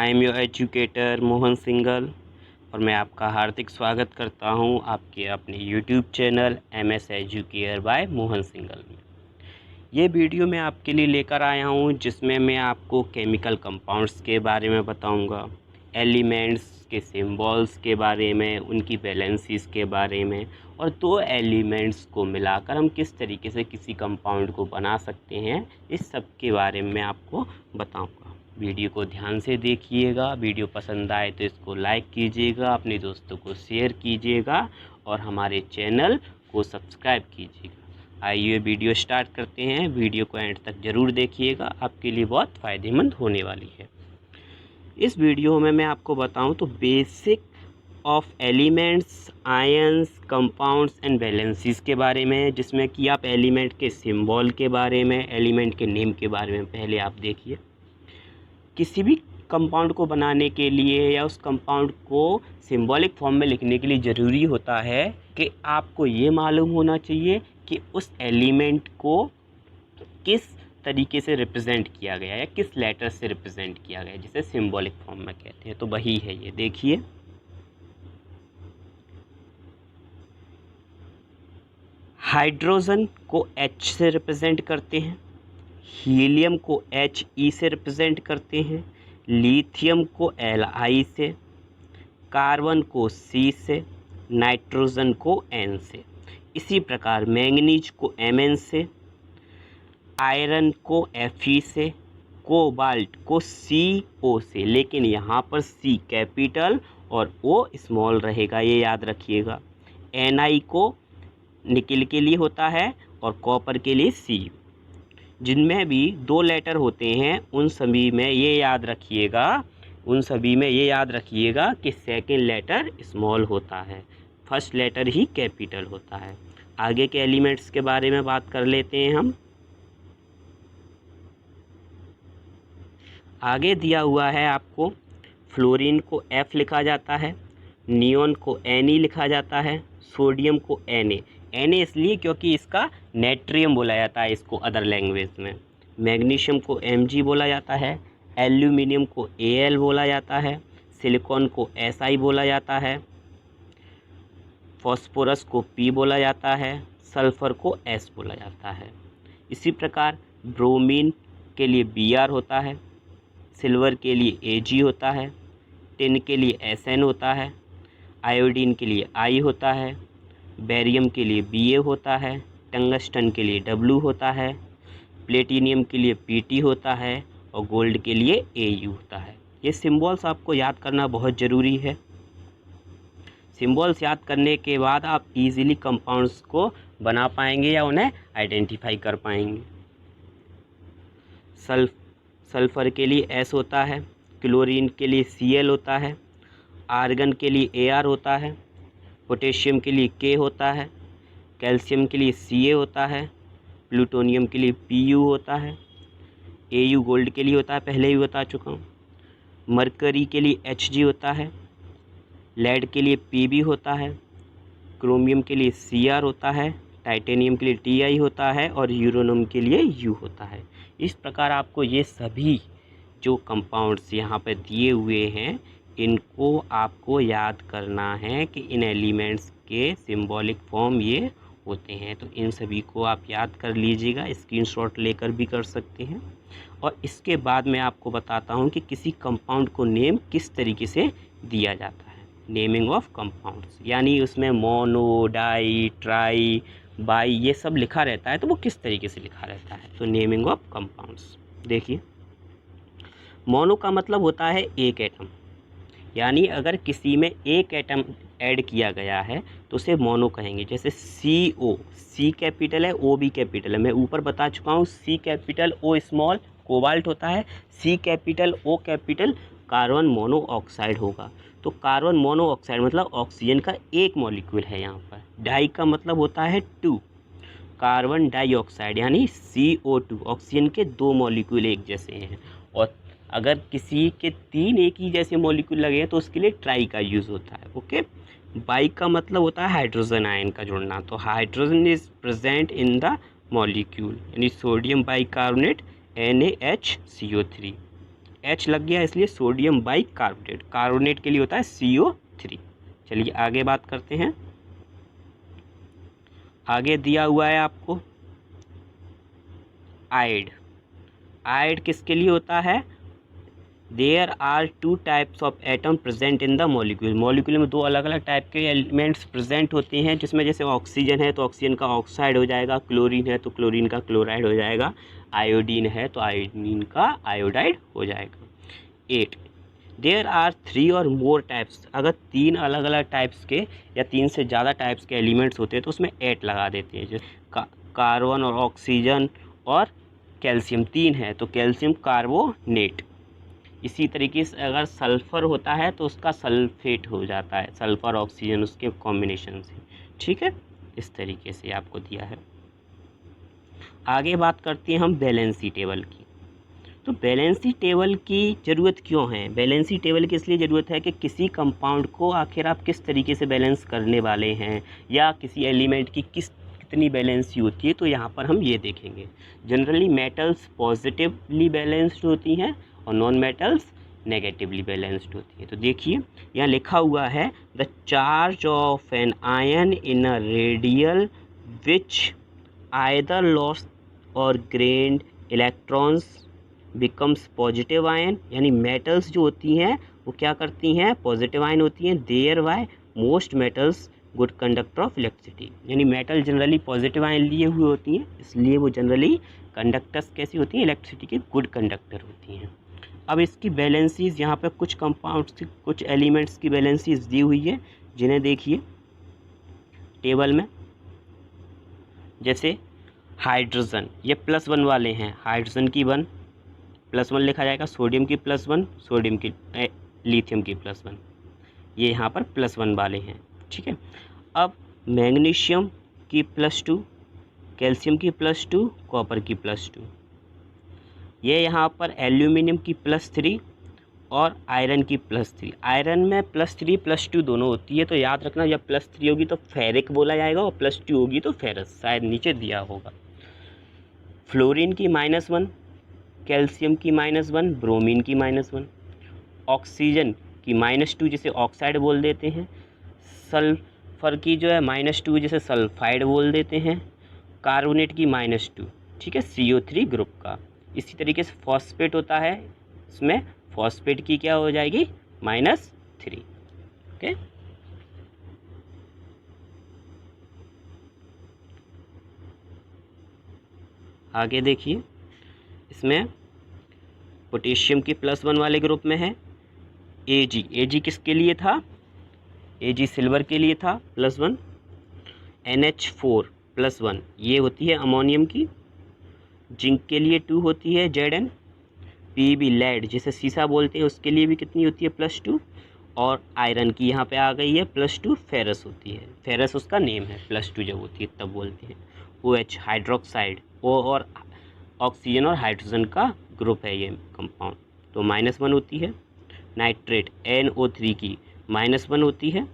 I am your educator Mohan Singhal और मैं आपका हार्दिक स्वागत करता हूं आपके अपने YouTube channel MS Educare by Mohan Singhal में। ये वीडियो मैं आपके लिए लेकर आया हूं जिसमें मैं आपको केमिकल कंपाउंड्स के बारे में बताऊंगा, एलिमेंट्स के सिंबल्स के बारे में, उनकी वैलेंसीज के बारे में और दो एलिमेंट्स को मिलाकर हम किस तरीके से किसी कंपाउंड को बना सकते हैं, इस सब के बारे में मैं आपको बताऊंगा। वीडियो को ध्यान से देखिएगा। वीडियो पसंद आए तो इसको लाइक कीजिएगा, अपने दोस्तों को शेयर कीजिएगा और हमारे चैनल को सब्सक्राइब कीजिएगा। आइए वीडियो स्टार्ट करते हैं। वीडियो को एंड तक ज़रूर देखिएगा, आपके लिए बहुत फ़ायदेमंद होने वाली है। इस वीडियो में मैं आपको बताऊं तो basic of elements, ions, compounds and valencies के बारे में, जिसमें कि आप एलिमेंट के सिंबल के बारे में, एलिमेंट के नेम के बारे में पहले आप देखिए। किसी भी कंपाउंड को बनाने के लिए या उस कंपाउंड को सिंबॉलिक फॉर्म में लिखने के लिए ज़रूरी होता है कि आपको ये मालूम होना चाहिए कि उस एलिमेंट को किस तरीके से रिप्रेजेंट किया गया है या किस लेटर से रिप्रेजेंट किया गया है, जिसे सिंबॉलिक फॉर्म में कहते हैं। तो वही है ये, देखिए। हाइड्रोजन को H से रिप्रेजेंट करते हैं, हीलियम को He से रिप्रेजेंट करते हैं, लिथियम को Li से, कार्बन को C से, नाइट्रोजन को N से। इसी प्रकार मैंगनीज को Mn से, आयरन को Fe से, कोबाल्ट को Co से, लेकिन यहाँ पर C कैपिटल और O स्मॉल रहेगा, ये याद रखिएगा। Ni को निकिल के लिए होता है और कॉपर के लिए Cu। जिनमें भी दो लेटर होते हैं उन सभी में ये याद रखिएगा कि सेकंड लेटर स्मॉल होता है, फर्स्ट लेटर ही कैपिटल होता है। आगे के एलिमेंट्स के बारे में बात कर लेते हैं हम। आगे दिया हुआ है आपको, फ्लोरीन को F लिखा जाता है, नियोन को Ne लिखा जाता है, सोडियम को Na इसलिए क्योंकि इसका नेट्रियम बोला जाता है इसको अदर लैंग्वेज में। मैग्नीशियम को Mg बोला जाता है, एल्यूमिनियम को Al बोला जाता है, सिलिकॉन को Si बोला जाता है, फॉस्फोरस को P बोला जाता है, सल्फ़र को S बोला जाता है। इसी प्रकार ब्रोमीन के लिए Br होता है, सिल्वर के लिए Ag होता है, टिन के लिए Sn होता है, आयोडीन के लिए I होता है, बेरियम के लिए Ba होता है, टंगस्टन के लिए W होता है, प्लेटिनियम के लिए Pt होता है और गोल्ड के लिए Au होता है। ये सिंबल्स आपको याद करना बहुत ज़रूरी है। सिंबल्स याद करने के बाद आप इजीली कंपाउंड्स को बना पाएंगे या उन्हें आइडेंटिफाई कर पाएंगे। सल्फ़र के लिए S होता है, क्लोरीन के लिए Cl होता है, आर्गन के लिए Ar होता है, पोटेशियम के लिए K होता है, कैल्शियम के लिए Ca होता है, प्लूटोनियम के लिए Pu होता है, Au गोल्ड के लिए होता है, पहले ही बता चुका हूँ। मरकरी के लिए Hg होता है, लेड के लिए Pb होता है, क्रोमियम के लिए Cr होता है, टाइटेनियम के लिए Ti होता है और यूरेनियम के लिए U होता है। इस प्रकार आपको ये सभी जो कंपाउंड्स यहाँ पे दिए हुए हैं इनको आपको याद करना है कि इन एलिमेंट्स के सिंबॉलिक फॉर्म ये होते हैं। तो इन सभी को आप याद कर लीजिएगा, स्क्रीनशॉट लेकर भी कर सकते हैं। और इसके बाद मैं आपको बताता हूँ कि किसी कंपाउंड को नेम किस तरीके से दिया जाता है। नेमिंग ऑफ कंपाउंड्स यानी उसमें मोनो, डाई, ट्राई, बाई ये सब लिखा रहता है, तो वो किस तरीके से लिखा रहता है। तो नेमिंग ऑफ कंपाउंड्स देखिए, मोनो का मतलब होता है एक एटम, यानी अगर किसी में एक एटम ऐड किया गया है तो उसे मोनो कहेंगे। जैसे CO, C कैपिटल है, O भी कैपिटल है, मैं ऊपर बता चुका हूँ। C capital O small cobalt होता है, C capital O capital carbon monoxide होगा। तो कार्बन मोनोऑक्साइड मतलब ऑक्सीजन का एक मॉलिक्यूल है यहाँ पर। डाई का मतलब होता है 2, कार्बन डाइऑक्साइड यानी CO2, ऑक्सीजन के दो मॉलिक्यूल एक जैसे हैं। और अगर किसी के 3 एक ही जैसे मॉलिक्यूल लगे हैं तो उसके लिए ट्राई का यूज़ होता है। ओके। बाई का मतलब होता है हाइड्रोजन आयन का जुड़ना, तो hydrogen is present in the molecule यानी सोडियम बाइकार्बोनेट NaHCO3। H लग गया इसलिए सोडियम बाइकार्बोनेट। कार्बोनेट के लिए होता है CO3। चलिए आगे बात करते हैं। आगे दिया हुआ है आपको आइड। आइड किसके लिए होता है? There are two types of atom present in the molecule. Molecule में दो अलग अलग टाइप के एलिमेंट्स प्रेजेंट होते हैं, जिसमें जैसे ऑक्सीजन है तो ऑक्सीजन का ऑक्साइड हो जाएगा, क्लोरीन है तो क्लोरीन का क्लोराइड हो जाएगा, आयोडीन है तो आयोडीन का आयोडाइड हो जाएगा। 8 देयर आर 3 और मोर टाइप्स। अगर 3 अलग अलग टाइप्स के या 3 से ज़्यादा टाइप्स के एलिमेंट्स होते हैं तो उसमें 8 लगा देते हैं। जैसे कार्बन और ऑक्सीजन और कैल्शियम 3 है तो कैल्शियम कार्बोनेट। इसी तरीके से अगर सल्फ़र होता है तो उसका सल्फेट हो जाता है, सल्फ़र ऑक्सीजन उसके कॉम्बिनेशन से। ठीक है, इस तरीके से आपको दिया है। आगे बात करते हैं हम बैलेंसी टेबल की। तो बैलेंसी टेबल की ज़रूरत क्यों है? बैलेंसी टेबल की इसलिए ज़रूरत है कि किसी कंपाउंड को आखिर आप किस तरीके से बैलेंस करने वाले हैं, या किसी एलिमेंट की कितनी बैलेंसी होती है, तो यहाँ पर हम ये देखेंगे। जनरली मेटल्स पॉजिटिवली बैलेंस्ड होती हैं और नॉन मेटल्स नेगेटिवली बैलेंस्ड होती है। तो देखिए यहाँ लिखा हुआ है the charge of an ion in a radial which either lost और gained electrons becomes positive ion. यानी मेटल्स जो होती हैं वो क्या करती हैं? पॉजिटिव आयन होती हैं। Thereby most metals good conductor of electricity. यानी मेटल जनरली पॉजिटिव आयन लिए हुए होती हैं, इसलिए वो जनरली कंडक्टर्स कैसी होती हैं? इलेक्ट्रिसिटी के गुड कंडक्टर होती हैं। अब इसकी बैलेंसीज यहाँ पे कुछ कंपाउंड्स कुछ एलिमेंट्स की बैलेंसीज दी हुई है, जिन्हें देखिए टेबल में। जैसे हाइड्रोजन, ये +1 वाले हैं, हाइड्रोजन की 1 +1 लिखा जाएगा, सोडियम की +1, सोडियम की लिथियम की +1, ये यहाँ पर +1 वाले हैं। ठीक है, अब मैग्नीशियम की +2, कैल्शियम की +2, कॉपर की +2, ये यहाँ पर एल्यूमिनियम की +3 और आयरन की +3। आयरन में +3 +2 दोनों होती है, तो याद रखना जब +3 होगी तो फेरिक बोला जाएगा और +2 होगी तो फेरस, शायद नीचे दिया होगा। फ्लोरीन की -1, कैल्शियम की -1, ब्रोमीन की -1, ऑक्सीजन की -2 जिसे ऑक्साइड बोल देते हैं, सल्फर की जो है -2 जिसे सल्फाइड बोल देते हैं, कार्बोनेट की -2, ठीक है, CO3 ग्रुप का। इसी तरीके से फॉस्फेट होता है, इसमें फॉस्फेट की क्या हो जाएगी? -3। ओके, आगे देखिए, इसमें पोटेशियम की +1 वाले ग्रुप में है Ag। Ag किसके लिए था? Ag सिल्वर के लिए था +1। NH4 +1 ये होती है अमोनियम की। जिंक के लिए 2 होती है Zn। Pb लेड जिसे सीसा बोलते हैं उसके लिए भी कितनी होती है? +2। और आयरन की यहाँ पे आ गई है +2, फेरस होती है, फेरस उसका नेम है, +2 जब होती है तब बोलते हैं। OH हाइड्रोक्साइड, O और ऑक्सीजन और हाइड्रोजन का ग्रुप है ये कंपाउंड, तो -1 होती है। नाइट्रेट NO3 की -1 होती है।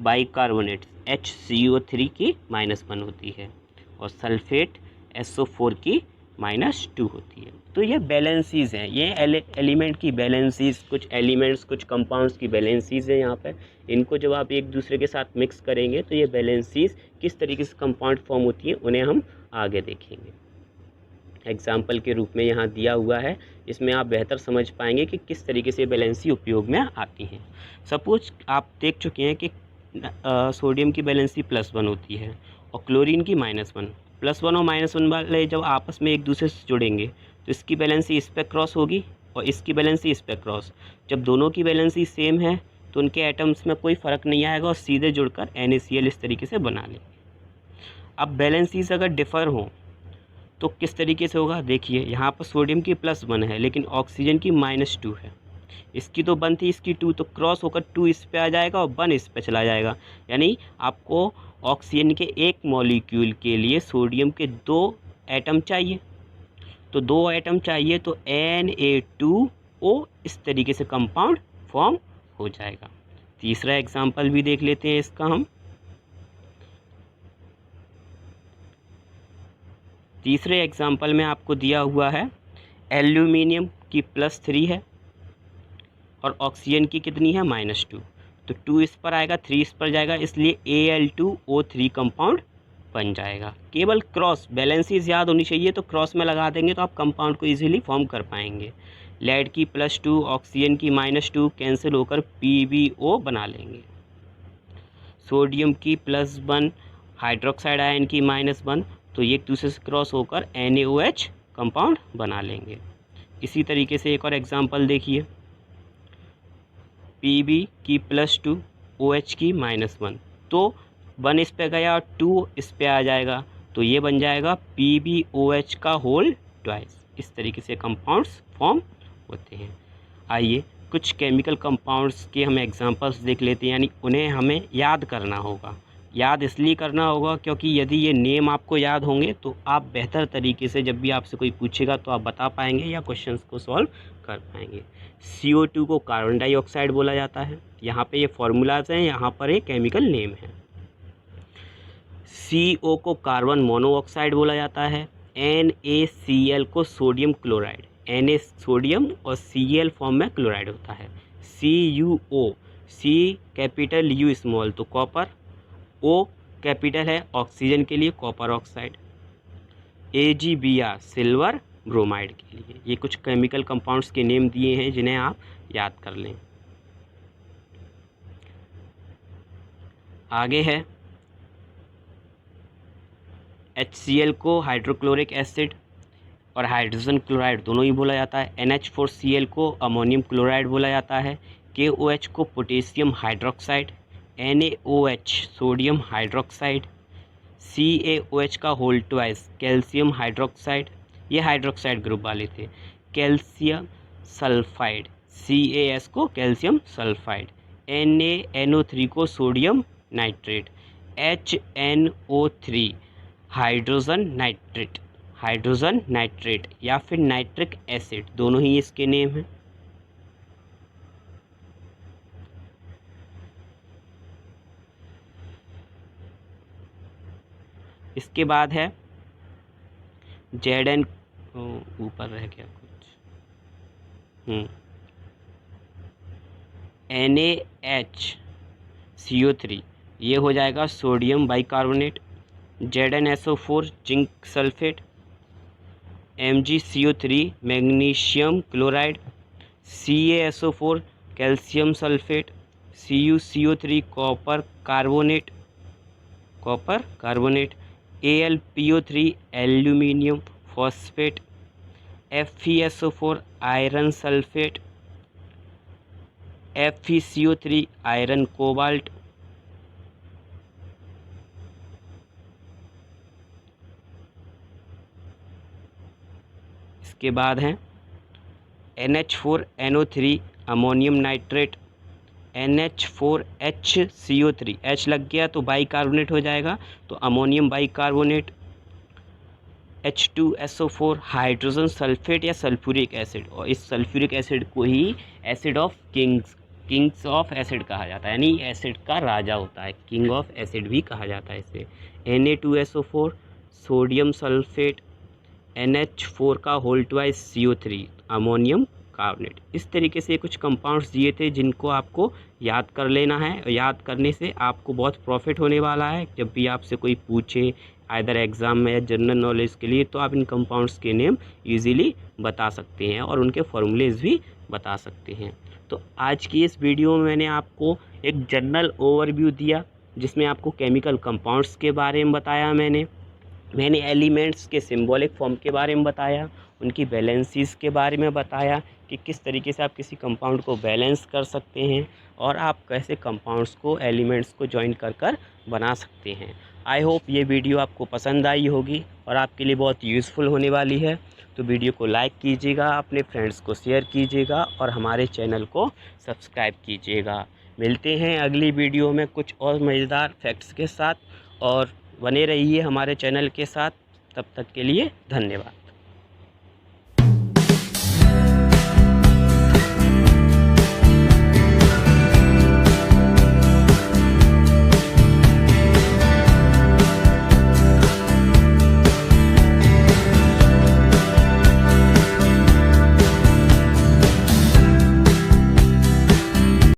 बाइकार्बोनेट HCO3 की -1 होती है। और सल्फेट SO4 की -2 होती है। तो ये बैलेंसीज हैं, ये एलिमेंट की बैलेंसीज, कुछ एलिमेंट्स कुछ कंपाउंड्स की बैलेंसीज है यहाँ पर। इनको जब आप एक दूसरे के साथ मिक्स करेंगे तो ये बैलेंसीज किस तरीके से कंपाउंड फॉर्म होती है उन्हें हम आगे देखेंगे। एग्जाम्पल के रूप में यहाँ दिया हुआ है, इसमें आप बेहतर समझ पाएंगे कि किस तरीके से बैलेंसी उपयोग में आती है। सपोज आप देख चुके हैं कि सोडियम की बैलेंसी +1 होती है और क्लोरीन की -1। +1 और -1 वाले जब आपस में एक दूसरे से जुड़ेंगे तो इसकी बैलेंसी इस पर क्रॉस होगी और इसकी बैलेंसी इस पर क्रॉस। जब दोनों की बैलेंसी सेम है तो उनके एटम्स में कोई फ़र्क नहीं आएगा और सीधे जुड़कर NaCl इस तरीके से बना लेंगे। अब बैलेंसीज अगर डिफ़र हों तो किस तरीके से होगा? देखिए यहाँ पर सोडियम की +1 है लेकिन ऑक्सीजन की -2 है। इसकी तो 1 थी, इसकी 2, तो क्रॉस होकर 2 इस पे आ जाएगा और 1 इस पे चला जाएगा। यानी आपको ऑक्सीजन के एक मॉलिक्यूल के लिए सोडियम के 2 एटम चाहिए, तो 2 एटम चाहिए तो Na2O इस तरीके से कंपाउंड फॉर्म हो जाएगा। तीसरा एग्जाम्पल भी देख लेते हैं इसका हम। तीसरे एग्जाम्पल में आपको दिया हुआ है एल्यूमिनियम की +3 है और ऑक्सीजन की कितनी है -2, तो 2 इस पर आएगा, 3 इस पर जाएगा, इसलिए Al2O3 कंपाउंड बन जाएगा। केवल क्रॉस बैलेंसेस याद होनी चाहिए, तो क्रॉस में लगा देंगे तो आप कंपाउंड को इजीली फॉर्म कर पाएंगे। लेड की +2 ऑक्सीजन की -2 कैंसिल होकर PbO बना लेंगे। सोडियम की +1 हाइड्रोक्साइड आयन की -1, तो ये एक दूसरे से क्रॉस होकर NaOH कंपाउंड बना लेंगे। इसी तरीके से एक और एग्जांपल देखिए, Pb की +2 OH की -1, तो 1 इस पे गया और 2 इस पे आ जाएगा, तो ये बन जाएगा PbOH का होल ट्वाइस। इस तरीके से कंपाउंड्स फॉर्म होते हैं। आइए कुछ केमिकल कंपाउंड्स के हम एग्जांपल्स देख लेते हैं, यानी उन्हें हमें याद करना होगा। याद इसलिए करना होगा क्योंकि यदि ये नेम आपको याद होंगे तो आप बेहतर तरीके से जब भी आपसे कोई पूछेगा तो आप बता पाएंगे या क्वेश्चंस को सॉल्व कर पाएंगे। CO2 को कार्बन डाइऑक्साइड बोला जाता है। यहाँ पे ये फॉर्मूलाज हैं, यहाँ पर एक केमिकल नेम है। CO को कार्बन मोनोऑक्साइड बोला जाता है। NaCl को सोडियम क्लोराइड, Na सोडियम और Cl फॉर्म में क्लोराइड होता है। CuO, C capital U small तो कॉपर, O कैपिटल है ऑक्सीजन के लिए copper oxide. AgBr silver bromide के लिए। ये कुछ केमिकल कंपाउंड्स के नेम दिए हैं जिन्हें आप याद कर लें। आगे है HCl को हाइड्रोक्लोरिक एसिड और हाइड्रोजन क्लोराइड दोनों ही बोला जाता है। NH4Cl को अमोनियम क्लोराइड बोला जाता है। KOH को potassium hydroxide, NaOH sodium hydroxide, CaOH का होल ट्वाइस कैल्शियम हाइड्रोक्साइड, ये हाइड्रोक्साइड ग्रुप वाले थे। कैल्शियम सल्फाइड, CaS को कैल्शियम सल्फाइड, NaNO3 को sodium nitrate, HNO3 hydrogen nitrate, hydrogen nitrate या फिर नाइट्रिक एसिड, दोनों ही इसके नेम हैं। इसके बाद है Zn, ऊपर रह गया कुछ, NaHCO3, ये हो जाएगा sodium bicarbonate. ZnSO4 zinc sulphate, MgCO3 magnesium chloride, CaSO4 calcium sulphate, CuCO3 copper carbonate, AlPO3 aluminium phosphate, FeSO4 iron sulphate, FeCO3 iron cobalt, इसके बाद हैं NH4NO3 ammonium nitrate, NH4HCO3, H लग गया तो बाइकार्बोनेट हो जाएगा, तो ammonium bicarbonate, H2SO4 hydrogen sulphate या सल्फ्यूरिक एसिड, और इस सल्फ्यूरिक एसिड को ही acid of kings of acid कहा जाता है, यानी एसिड का राजा होता है, किंग ऑफ एसिड भी कहा जाता है इसे। Na2SO4 सोडियम सल्फेट, NH4 का whole twice CO3 ammonium carbonate. इस तरीके से कुछ कंपाउंड्स दिए थे जिनको आपको याद कर लेना है, और याद करने से आपको बहुत प्रॉफिट होने वाला है। जब भी आपसे कोई पूछे आइदर एग्ज़ाम में या जनरल नॉलेज के लिए, तो आप इन कंपाउंड्स के नेम इजीली बता सकते हैं और उनके फॉर्मूलेज भी बता सकते हैं। तो आज की इस वीडियो में मैंने आपको एक जनरल ओवरव्यू दिया जिसमें आपको केमिकल कंपाउंड्स के बारे में बताया, मैंने एलिमेंट्स के सिंबॉलिक फॉर्म के बारे में बताया, उनकी बैलेंसेस के बारे में बताया कि किस तरीके से आप किसी कंपाउंड को बैलेंस कर सकते हैं और आप कैसे कंपाउंड्स को एलिमेंट्स को ज्वाइन कर बना सकते हैं। आई होप ये वीडियो आपको पसंद आई होगी और आपके लिए बहुत यूज़फुल होने वाली है। तो वीडियो को लाइक कीजिएगा, अपने फ्रेंड्स को शेयर कीजिएगा और हमारे चैनल को सब्सक्राइब कीजिएगा। मिलते हैं अगली वीडियो में कुछ और मज़ेदार फैक्ट्स के साथ, और बने रहिए हमारे चैनल के साथ। तब तक के लिए धन्यवाद।